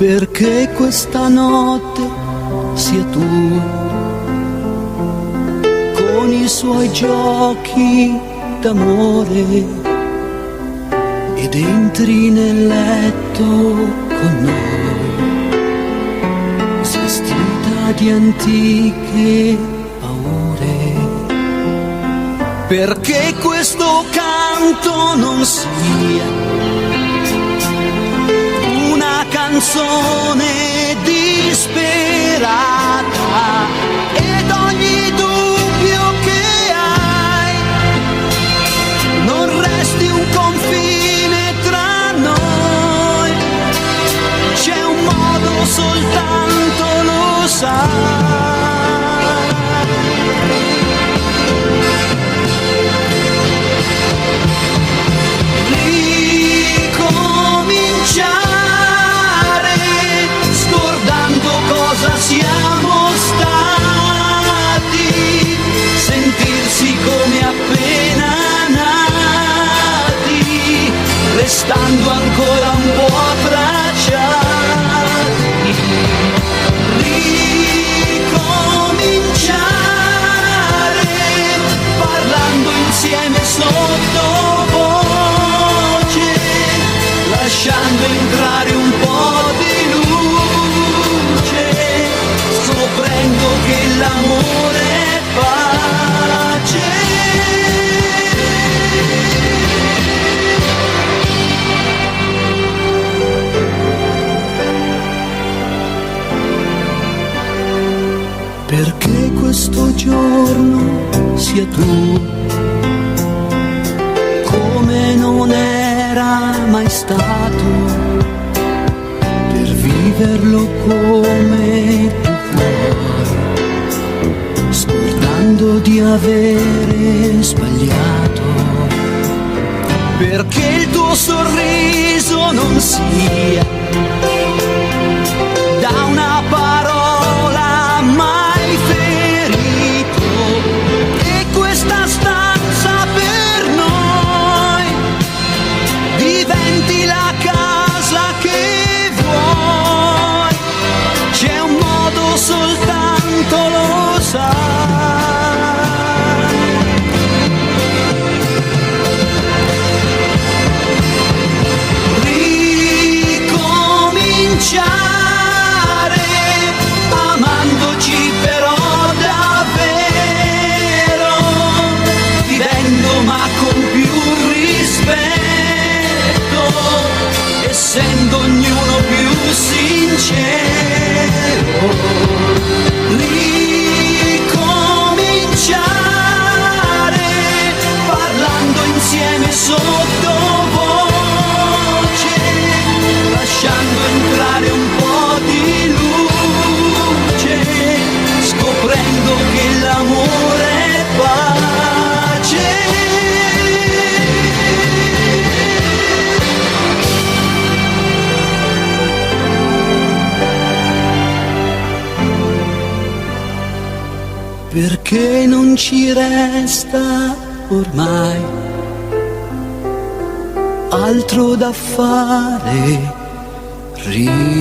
perché questa notte sia tu con i suoi giochi d'amore ed entri nel letto con noi, svestita di antiche paure, perché questo canto non sia una canzone disperata ed ogni dubbio che hai non resti un confine tra noi, c'è un modo soltanto lo sai. Siamo stati, sentirsi come appena nati, restando ancora un po' abbracciati, ricominciare, parlando insieme sottovoce, lasciando entrare un po' di luce, scoprendo che l'amore è pace. Perché questo giorno sia tu come non era mai stato, per viverlo come tu vuoi, scordando di avere sbagliato, perché il tuo sorriso non sia da una parola mai ferito, e questa stanza per noi diventi la casa che vuoi, c'è un modo soltanto lo sai. Ricominciare, amandoci però davvero, vivendo ma con più rispetto, essendo ognuno più sincero. Ricominciare, parlando insieme sottovoce, lasciando entrare un po' di luce, scoprendo che l'amore è pace. Perché non ci resta ormai altro da fare, ricominciare.